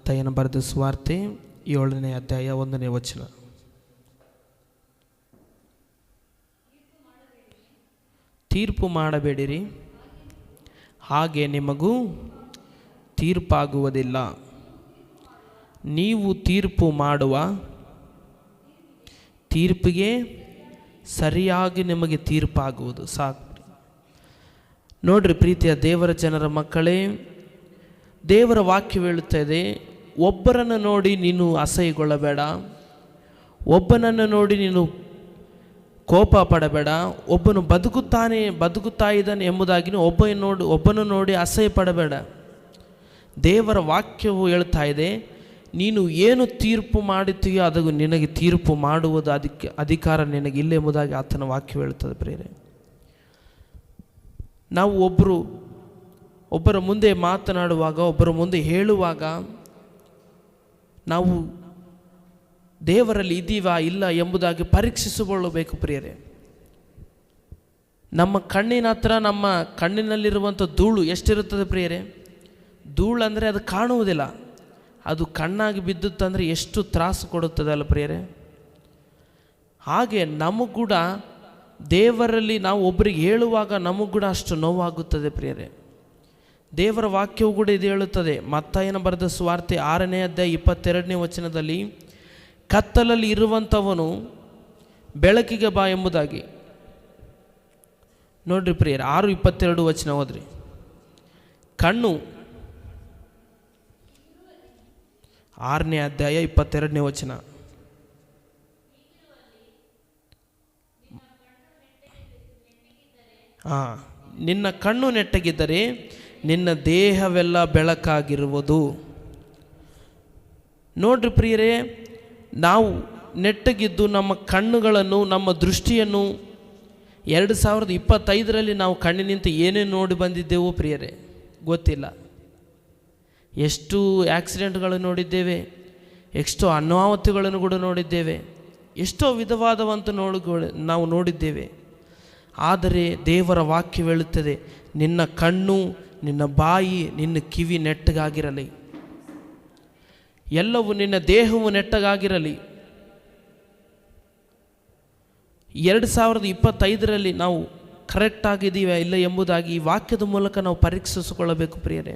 ಮತ್ತಾಯನ ಬರೆದ ಸುವಾರ್ತೆ 7ನೇ ಅಧ್ಯಾಯ 1ನೇ ವಚನ. ತೀರ್ಪು ಮಾಡಬೇಡಿರಿ, ಹಾಗೆ ನಿಮಗೂ ತೀರ್ಪಾಗುವುದಿಲ್ಲ. ನೀವು ತೀರ್ಪು ಮಾಡುವ ತೀರ್ಪಿಗೆ ಸರಿಯಾಗಿ ನಿಮಗೆ ತೀರ್ಪಾಗುವುದು. ಸಾಕು ನೋಡ್ರಿ ಪ್ರೀತಿಯ ದೇವರ ಜನರ ಮಕ್ಕಳೇ, ದೇವರ ವಾಕ್ಯ ಹೇಳುತ್ತದೆ, ಒಬ್ಬರನ್ನು ನೋಡಿ ನೀನು ಅಸಹ್ಯಗೊಳ್ಳಬೇಡ, ಒಬ್ಬನನ್ನು ನೋಡಿ ನೀನು ಕೋಪ ಪಡಬೇಡ. ಒಬ್ಬನು ಬದುಕುತ್ತಾ ಇದ್ದಾನೆ ಎಂಬುದಾಗಿ ಒಬ್ಬನು ನೋಡಿ ಅಸಹ್ಯ ಪಡಬೇಡ. ದೇವರ ವಾಕ್ಯವು ಹೇಳ್ತಾ ಇದೆ, ನೀನು ಏನು ತೀರ್ಪು ಮಾಡುತ್ತೀಯೋ ಅದು ನಿನಗೆ ತೀರ್ಪು ಮಾಡುವುದು ಅಧಿಕಾರ ನಿನಗಿಲ್ಲ ಎಂಬುದಾಗಿ ಆತನ ವಾಕ್ಯ ಹೇಳುತ್ತದೆ. ಪ್ರಿಯರೇ, ನಾವು ಒಬ್ಬರ ಮುಂದೆ ಮಾತನಾಡುವಾಗ, ಒಬ್ಬರ ಮುಂದೆ ಹೇಳುವಾಗ ನಾವು ದೇವರಲ್ಲಿ ಇದ್ದೀವಾ ಇಲ್ಲ ಎಂಬುದಾಗಿ ಪರೀಕ್ಷಿಸಿಕೊಳ್ಳಬೇಕು. ಪ್ರಿಯರೇ, ನಮ್ಮ ಕಣ್ಣಿನ ಹತ್ರ ನಮ್ಮ ಕಣ್ಣಿನಲ್ಲಿರುವಂಥ ಧೂಳು ಎಷ್ಟಿರುತ್ತದೆ ಪ್ರಿಯರೇ? ಧೂಳು ಅಂದರೆ ಅದು ಕಾಣುವುದಿಲ್ಲ, ಅದು ಕಣ್ಣಾಗಿ ಬಿದ್ದುತ್ತಂದರೆ ಎಷ್ಟು ತ್ರಾಸು ಕೊಡುತ್ತದೆ ಅಲ್ಲ ಪ್ರಿಯರೇ? ಹಾಗೆ ನಮಗೂ ಕೂಡ ದೇವರಲ್ಲಿ ನಾವು ಒಬ್ಬರಿಗೆ ಹೇಳುವಾಗ ನಮಗೂ ಕೂಡ ಅಷ್ಟು ನೋವಾಗುತ್ತದೆ ಪ್ರಿಯರೇ. ದೇವರ ವಾಕ್ಯವು ಕೂಡ ಇದು ಹೇಳುತ್ತದೆ. ಮತ್ತಾಯನ ಬರೆದ ಸುವಾರ್ತೆ 6ನೇ ಅಧ್ಯಾಯ 22ನೇ ವಚನದಲ್ಲಿ, ಕತ್ತಲಲ್ಲಿ ಇರುವಂಥವನು ಬೆಳಕಿಗೆ ಬಾ ಎಂಬುದಾಗಿ. ನೋಡ್ರಿ ಪ್ರಿಯರೇ, 6:22 ವಚನ ಹೋದ್ರಿ. ಕಣ್ಣು 6ನೇ ಅಧ್ಯಾಯ 22ನೇ ವಚನ. ನಿನ್ನ ಕಣ್ಣು ನೆಟ್ಟಗಿದ್ದರೆ ನಿನ್ನ ದೇಹವೆಲ್ಲ ಬೆಳಕಾಗಿರುವುದು. ನೋಡ್ರಿ ಪ್ರಿಯರೇ, ನಾವು ನೆಟ್ಟಗಿದ್ದು ನಮ್ಮ ಕಣ್ಣುಗಳನ್ನು, ನಮ್ಮ ದೃಷ್ಟಿಯನ್ನು 2025ರಲ್ಲಿ ನಾವು ಕಣ್ಣಿನಿಂದ ಏನೇನು ನೋಡಿ ಬಂದಿದ್ದೆವು ಪ್ರಿಯರೇ ಗೊತ್ತಿಲ್ಲ. ಎಷ್ಟು ಆಕ್ಸಿಡೆಂಟ್ಗಳನ್ನು ನೋಡಿದ್ದೇವೆ, ಎಷ್ಟೋ ಅನಾಹುತಗಳನ್ನು ಕೂಡ ನೋಡಿದ್ದೇವೆ, ಎಷ್ಟೋ ವಿಧವಾದವಂತ ನಾವು ನೋಡಿದ್ದೇವೆ. ಆದರೆ ದೇವರ ವಾಕ್ಯ ಹೇಳುತ್ತದೆ, ನಿನ್ನ ಕಣ್ಣು, ನಿನ್ನ ಬಾಯಿ, ನಿನ್ನ ಕಿವಿ ನೆಟ್ಟಗಾಗಿರಲಿ, ಎಲ್ಲವೂ ನಿನ್ನ ದೇಹವು ನೆಟ್ಟಗಾಗಿರಲಿ. 2025ರಲ್ಲಿ ನಾವು ಕರೆಕ್ಟ್ ಆಗಿದ್ದೀವಾ ಇಲ್ಲ ಎಂಬುದಾಗಿ ಈ ವಾಕ್ಯದ ಮೂಲಕ ನಾವು ಪರೀಕ್ಷಿಸಿಕೊಳ್ಳಬೇಕು ಪ್ರಿಯರೇ.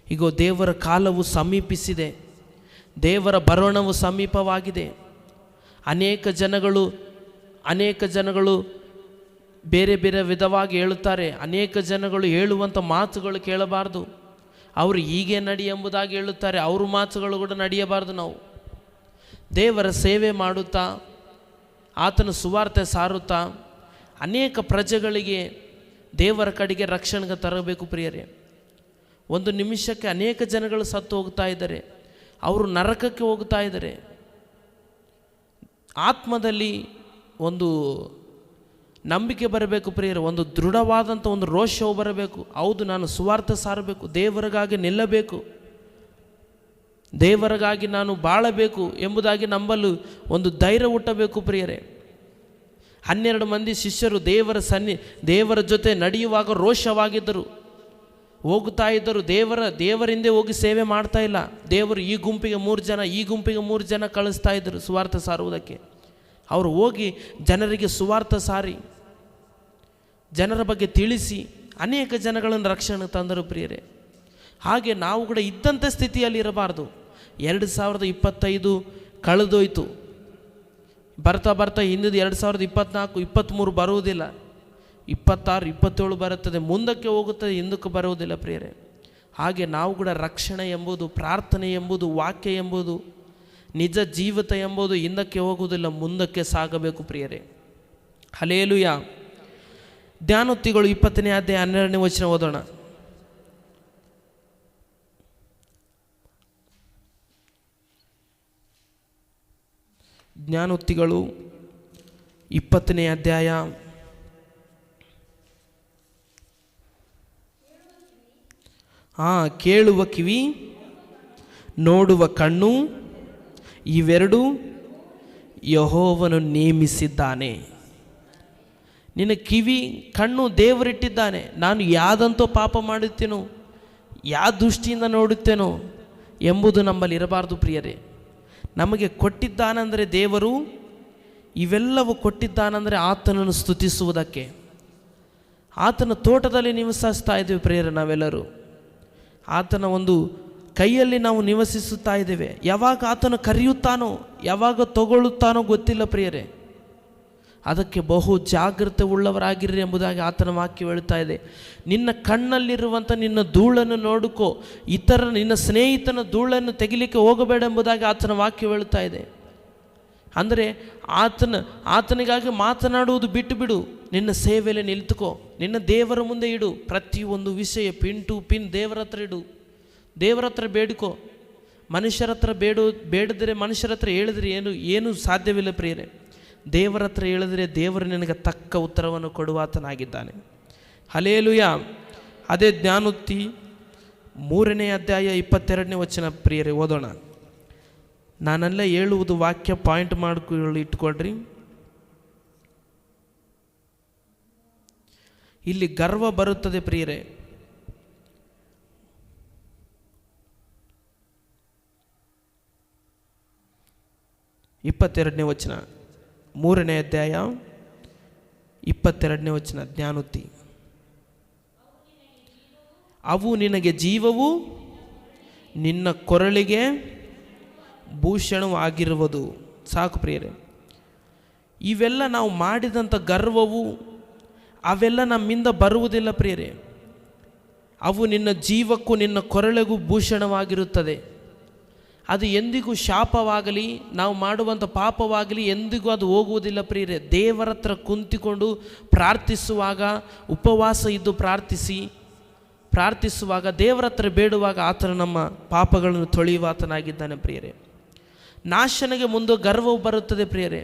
ಈಗ ದೇವರ ಕಾಲವು ಸಮೀಪಿಸಿದೆ, ದೇವರ ಬರೋಣವು ಸಮೀಪವಾಗಿದೆ. ಅನೇಕ ಜನಗಳು ಬೇರೆ ಬೇರೆ ವಿಧವಾಗಿ ಹೇಳುತ್ತಾರೆ. ಅನೇಕ ಜನಗಳು ಹೇಳುವಂಥ ಮಾತುಗಳು ಕೇಳಬಾರ್ದು. ಅವರು ಹೀಗೆ ನಡಿ ಎಂಬುದಾಗಿ ಹೇಳುತ್ತಾರೆ, ಅವ್ರ ಮಾತುಗಳು ಕೂಡ ನಡೆಯಬಾರ್ದು. ನಾವು ದೇವರ ಸೇವೆ ಮಾಡುತ್ತಾ, ಆತನ ಸುವಾರ್ತೆ ಸಾರುತ್ತಾ ಅನೇಕ ಪ್ರಜೆಗಳಿಗೆ ದೇವರ ಕಡೆಗೆ ರಕ್ಷಣೆಗೆ ತರಬೇಕು ಪ್ರಿಯರೇ. ಒಂದು ನಿಮಿಷಕ್ಕೆ ಅನೇಕ ಜನಗಳು ಸತ್ತು ಹೋಗ್ತಾ ಇದ್ದಾರೆ, ಅವರು ನರಕಕ್ಕೆ ಹೋಗ್ತಾ ಇದ್ದಾರೆ. ಆತ್ಮದಲ್ಲಿ ಒಂದು ನಂಬಿಕೆ ಬರಬೇಕು ಪ್ರಿಯರೇ, ಒಂದು ದೃಢವಾದಂಥ ಒಂದು ರೋಷವು ಬರಬೇಕು. ಹೌದು, ನಾನು ಸುವಾರ್ತೆ ಸಾರಬೇಕು, ದೇವರಿಗಾಗಿ ನಿಲ್ಲಬೇಕು, ದೇವರಿಗಾಗಿ ನಾನು ಬಾಳಬೇಕು ಎಂಬುದಾಗಿ ನಂಬಲು ಒಂದು ಧೈರ್ಯ ಹುಟ್ಟಬೇಕು ಪ್ರಿಯರೇ. 12 ಮಂದಿ ಶಿಷ್ಯರು ದೇವರ ಜೊತೆ ನಡೆಯುವಾಗ ರೋಷವಾಗಿದ್ದರು, ಹೋಗ್ತಾ ಇದ್ದರು. ದೇವರಿಂದೇ ಹೋಗಿ ಸೇವೆ ಮಾಡ್ತಾ ಇಲ್ಲ. ದೇವರು ಈ ಗುಂಪಿಗೆ 3 ಜನ, ಈ ಗುಂಪಿಗೆ 3 ಜನ ಕಳಿಸ್ತಾ ಇದ್ದರು ಸುವಾರ್ತೆ ಸಾರುವುದಕ್ಕೆ. ಅವರು ಹೋಗಿ ಜನರಿಗೆ ಸುವಾರ್ತೆ ಸಾರಿ, ಜನರ ಬಗ್ಗೆ ತಿಳಿಸಿ ಅನೇಕ ಜನಗಳನ್ನು ರಕ್ಷಣೆ ತಂದರು ಪ್ರಿಯರೇ. ಹಾಗೆ ನಾವು ಕೂಡ ಇದ್ದಂಥ ಸ್ಥಿತಿಯಲ್ಲಿ ಇರಬಾರ್ದು. 2025 ಕಳೆದೋಯ್ತು, ಬರ್ತಾ ಹಿಂದಿದ್ದು 2024, 23 ಬರುವುದಿಲ್ಲ, 26, 27 ಬರುತ್ತದೆ, ಮುಂದಕ್ಕೆ ಹೋಗುತ್ತದೆ, ಹಿಂದಕ್ಕೆ ಬರುವುದಿಲ್ಲ ಪ್ರಿಯರೇ. ಹಾಗೆ ನಾವು ಕೂಡ ರಕ್ಷಣೆ ಎಂಬುದು, ಪ್ರಾರ್ಥನೆ ಎಂಬುದು, ವಾಕ್ಯ ಎಂಬುದು, ನಿಜ ಜೀವಿತ ಎಂಬುದು ಹಿಂದಕ್ಕೆ ಹೋಗುವುದಿಲ್ಲ, ಮುಂದಕ್ಕೆ ಸಾಗಬೇಕು ಪ್ರಿಯರೇ. ಹಲ್ಲೆಲೂಯಾ. ಜ್ಞಾನೋಕ್ತಿಗಳು 20ನೇ ಅಧ್ಯಾಯ 12ನೇ ವಚನ ಓದೋಣ. ಜ್ಞಾನೋಕ್ತಿಗಳು 20ನೇ ಅಧ್ಯಾಯ 12 ಕೇಳುವ ಕಿವಿ, ನೋಡುವ ಕಣ್ಣು, ಇವೆರಡೂ ಯೆಹೋವನು ನೇಮಿಸಿದ್ದಾನೆ. ನಿನ್ನ ಕಿವಿ, ಕಣ್ಣು ದೇವರಿಟ್ಟಿದ್ದಾನೆ. ನಾನು ಯಾವುದಂತೋ ಪಾಪ ಮಾಡುತ್ತೇನೋ, ಯಾವ ದೃಷ್ಟಿಯಿಂದ ನೋಡುತ್ತೇನೋ, ಎಂಬುದು ನಮ್ಮಲ್ಲಿ ಇರಬಾರ್ದು ಪ್ರಿಯರೇ. ನಮಗೆ ಕೊಟ್ಟಿದ್ದಾನೆಂದರೆ ದೇವರು ಇವೆಲ್ಲವೂ ಕೊಟ್ಟಿದ್ದಾನೆಂದರೆ ಆತನನ್ನು ಸ್ತುತಿಸುವುದಕ್ಕೆ. ಆತನ ತೋಟದಲ್ಲಿ ನಿವಸಿಸ್ತಾ ಇದ್ದೇವೆ ಪ್ರಿಯರೇ. ನಾವೆಲ್ಲರೂ ಆತನ ಒಂದು ಕೈಯಲ್ಲಿ ನಾವು ನಿವಸಿಸುತ್ತಾ ಇದ್ದೇವೆ. ಯಾವಾಗ ಆತನು ಕರೆಯುತ್ತಾನೋ, ಯಾವಾಗ ತಗೊಳ್ಳುತ್ತಾನೋ ಗೊತ್ತಿಲ್ಲ ಪ್ರಿಯರೇ. ಅದಕ್ಕೆ ಬಹು ಜಾಗ್ರತೆ ಉಳ್ಳವರಾಗಿರ್ರಿ ಎಂಬುದಾಗಿ ಆತನ ವಾಕ್ಯ ಹೇಳ್ತಾ ಇದೆ. ನಿನ್ನ ಕಣ್ಣಲ್ಲಿರುವಂಥ ನಿನ್ನ ಧೂಳನ್ನು ನೋಡಿಕೋ, ನಿನ್ನ ಸ್ನೇಹಿತನ ಧೂಳನ್ನು ತೆಗಿಲಿಕ್ಕೆ ಹೋಗಬೇಡ ಎಂಬುದಾಗಿ ಆತನ ವಾಕ್ಯ ಹೇಳ್ತಾ ಇದೆ. ಅಂದರೆ ಆತನಿಗಾಗಿ ಮಾತನಾಡುವುದು ಬಿಟ್ಟು ಬಿಡು, ನಿನ್ನ ಸೇವೆಯಲ್ಲಿ ನಿಲ್ತುಕೋ, ನಿನ್ನ ದೇವರ ಮುಂದೆ ಇಡು. ಪ್ರತಿಯೊಂದು ವಿಷಯ ಪಿನ್ ಟು ಪಿನ್ ದೇವರ ಹತ್ರ ಇಡು, ದೇವರ ಹತ್ರ ಬೇಡಿಕೋ. ಮನುಷ್ಯರ ಹತ್ರ ಬೇಡದರೆ ಮನುಷ್ಯರ ಹತ್ರ ಹೇಳಿದ್ರೆ ಏನು ಸಾಧ್ಯವಿಲ್ಲ ಪ್ರಿಯರೇ. ದೇವರ ಹತ್ರ ಹೇಳಿದರೆ ದೇವರು ನಿನಗೆ ತಕ್ಕ ಉತ್ತರವನ್ನು ಕೊಡುವಾತನಾಗಿದ್ದಾನೆ. ಹಲ್ಲೆಲೂಯಾ. ಅದೇ ಜ್ಞಾನೋಕ್ತಿ 3ನೇ ಅಧ್ಯಾಯ 22ನೇ ವಚನ ಪ್ರಿಯರೇ, ಓದೋಣ. ನಾನೆಲ್ಲ ಹೇಳುವುದು ವಾಕ್ಯ ಪಾಯಿಂಟ್ ಮಾಡ್ಕೊಳ್ಳಿ, ಇಟ್ಕೊಳ್ರಿ. ಇಲ್ಲಿ ಗರ್ವ ಬರುತ್ತದೆ ಪ್ರಿಯರೇ. ಇಪ್ಪತ್ತೆರಡನೇ ವಚನ, 3ನೇ ಅಧ್ಯಾಯ 22ನೇ ವಚನ, ಜ್ಞಾನೋಕ್ತಿ. ಅವು ನಿನಗೆ ಜೀವವು, ನಿನ್ನ ಕೊರಳಿಗೆ ಭೂಷಣವು ಆಗಿರುವುದು. ಸಾಕು ಪ್ರಿಯರೇ. ಇವೆಲ್ಲ ನಾವು ಮಾಡಿದಂಥ ಗರ್ವವು ಅವೆಲ್ಲ ನಮ್ಮಿಂದ ಬರುವುದಿಲ್ಲ ಪ್ರಿಯರೇ. ಅವು ನಿನ್ನ ಜೀವಕ್ಕೂ ನಿನ್ನ ಕೊರಳಿಗೂ ಭೂಷಣವಾಗಿರುತ್ತದೆ. ಅದು ಎಂದಿಗೂ ಶಾಪವಾಗಲಿ, ನಾವು ಮಾಡುವಂಥ ಪಾಪವಾಗಲಿ ಎಂದಿಗೂ ಅದು ಹೋಗುವುದಿಲ್ಲ ಪ್ರಿಯರೇ. ದೇವರ ಹತ್ರ ಕುಂತಿಕೊಂಡು ಪ್ರಾರ್ಥಿಸುವಾಗ, ಉಪವಾಸ ಇದ್ದು ಪ್ರಾರ್ಥಿಸುವಾಗ, ದೇವರ ಹತ್ರ ಬೇಡುವಾಗ ಆತನು ನಮ್ಮ ಪಾಪಗಳನ್ನು ತೊಳೆಯುವಾತನಾಗಿದ್ದಾನೆ ಪ್ರಿಯರೇ. ನಾಶನಿಗೆ ಮುಂದೆ ಗರ್ವವು ಬರುತ್ತದೆ ಪ್ರಿಯರೇ.